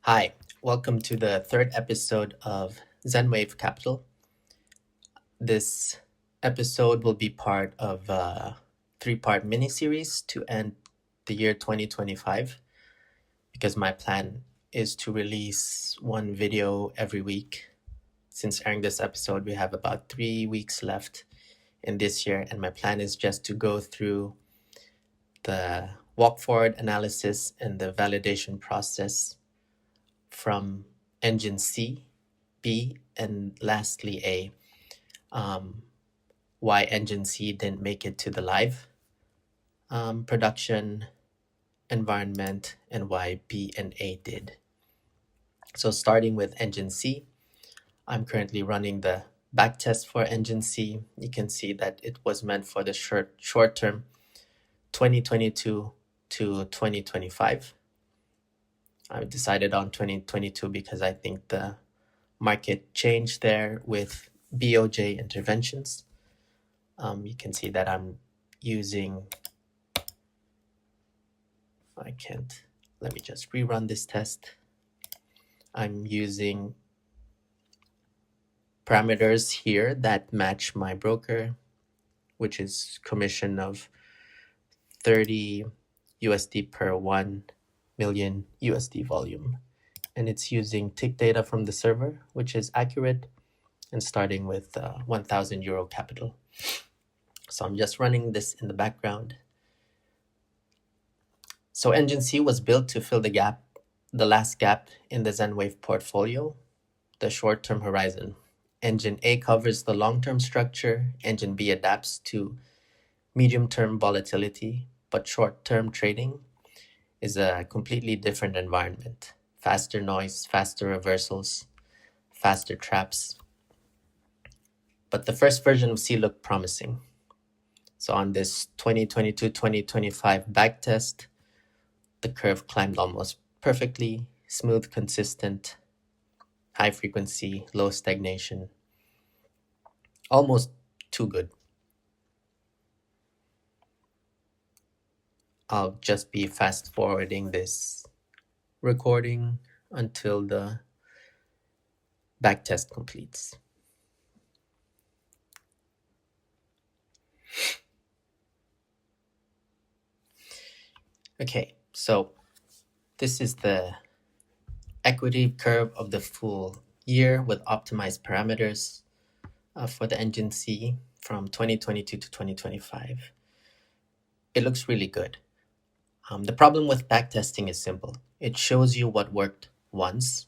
Hi, welcome to the third episode of ZenWaveCapital. This episode will be part of a three-part mini-series to end the year 2025 because my plan is to release one video every week. Since airing this episode, we have about 3 weeks left in this year, and my plan is just to go through the walk-forward analysis and the validation process from engine C, B, and lastly A. Why engine C didn't make it to the live production environment and why B and A did. So starting with engine C, I'm currently running the backtest for engine C. You can see that it was meant for the short term 2022 to 2025. I decided on 2022 because I think the market changed there with BOJ interventions. You can see that I'm using, let me just rerun this test. I'm using parameters here that match my broker, which is commission of 30 USD per 1 million USD volume. And it's using tick data from the server, which is accurate, and starting with 1,000 euro capital. So I'm just running this in the background. So engine C was built to fill the last gap in the ZenWave portfolio, the short-term horizon. Engine A covers the long-term structure. Engine B adapts to medium-term volatility, but short-term trading is a completely different environment. Faster noise, faster reversals, faster traps. But the first version of C looked promising. So on this 2022-2025 backtest, the curve climbed almost perfectly, smooth, consistent, high frequency, low stagnation. Almost too good. I'll just be fast forwarding this recording until the backtest completes. Okay, so this is the equity curve of the full year with optimized parameters for the engine C from 2022 to 2025. It looks really good. The problem with backtesting is simple. It shows you what worked once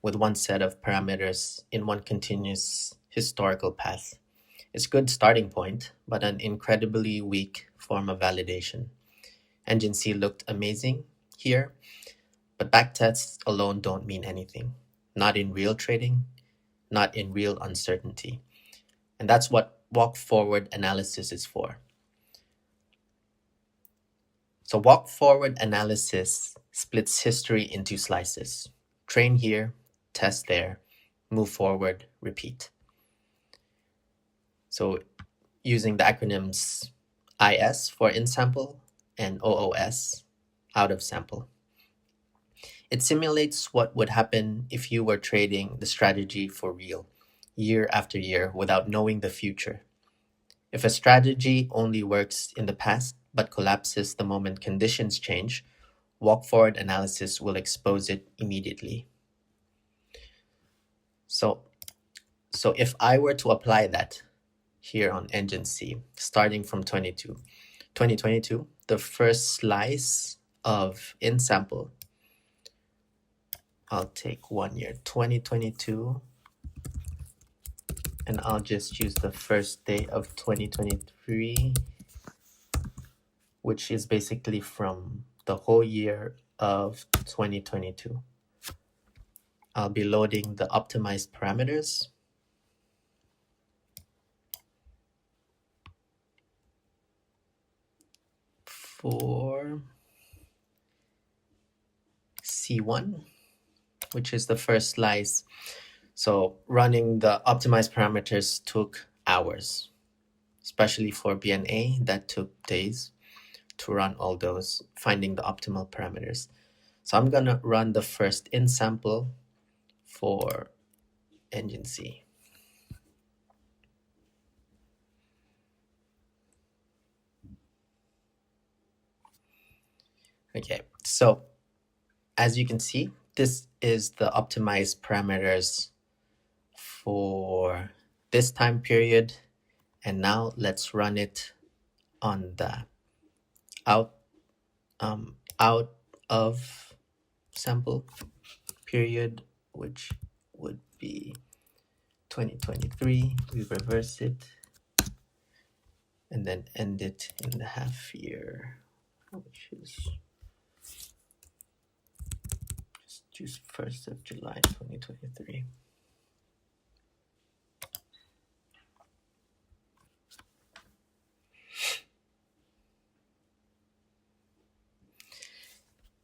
with one set of parameters in one continuous historical path. It's a good starting point, but an incredibly weak form of validation. Engine C looked amazing here, but backtests alone don't mean anything. Not in real trading, not in real uncertainty. And that's what walk-forward analysis is for. So walk-forward analysis splits history into slices. Train here, test there, move forward, repeat. So using the acronyms IS for in-sample and OOS, out of sample. It simulates what would happen if you were trading the strategy for real, year after year, without knowing the future. If a strategy only works in the past but collapses the moment conditions change, walk-forward analysis will expose it immediately. So if I were to apply that here on engine C, starting from 2022, the first slice of in-sample, I'll take 1 year, 2022, and I'll just use the first day of 2023, which is basically from the whole year of 2022. I'll be loading the optimized parameters. For C1, which is the first slice. So running the optimized parameters took hours, especially for BNA, that took days to run all those, finding the optimal parameters. So I'm going to run the first in sample for engine C. Okay, so as you can see, this is the optimized parameters for this time period. And now let's run it on the out of sample period, which would be 2023. We reverse it and then end it in the half year, which is just choose 1st of July 2023.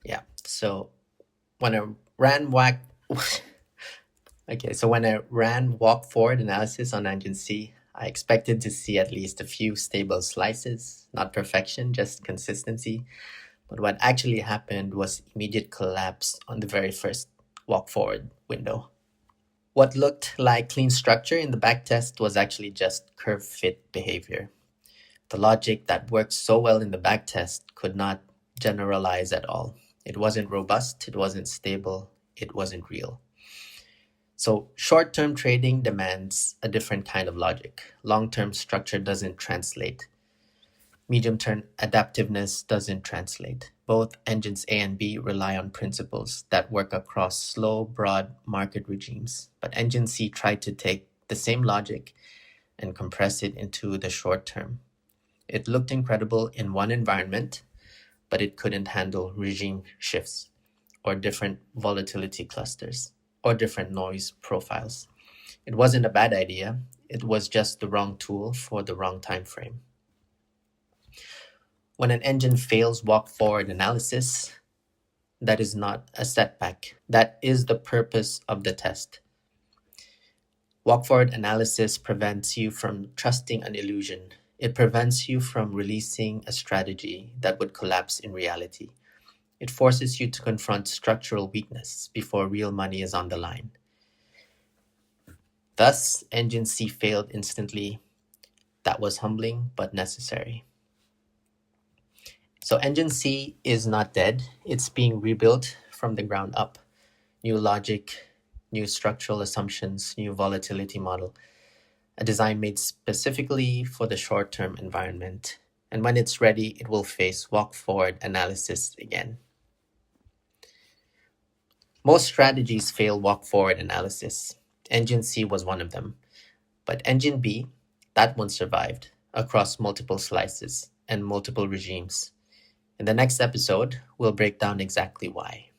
Yeah, so when I ran when I ran walk forward analysis on engine C, I expected to see at least a few stable slices, not perfection, just consistency. But what actually happened was immediate collapse on the very first walk forward window. What looked like clean structure in the backtest was actually just curve fit behavior. The logic that worked so well in the backtest could not generalize at all. It wasn't robust, it wasn't stable, it wasn't real. So short-term trading demands a different kind of logic. Long-term structure doesn't translate. Medium-term adaptiveness doesn't translate. Both engines A and B rely on principles that work across slow, broad market regimes. But engine C tried to take the same logic and compress it into the short term. It looked incredible in one environment, but it couldn't handle regime shifts or different volatility clusters or different noise profiles. It wasn't a bad idea. It was just the wrong tool for the wrong time frame. When an engine fails walk-forward analysis, that is not a setback. That is the purpose of the test. Walk-forward analysis prevents you from trusting an illusion. It prevents you from releasing a strategy that would collapse in reality. It forces you to confront structural weakness before real money is on the line. Thus, engine C failed instantly. That was humbling but necessary. So engine C is not dead. It's being rebuilt from the ground up. New logic, new structural assumptions, new volatility model. A design made specifically for the short-term environment. And when it's ready, it will face walk-forward analysis again. Most strategies fail walk-forward analysis. Engine C was one of them. But engine B, that one survived across multiple slices and multiple regimes. In the next episode, we'll break down exactly why.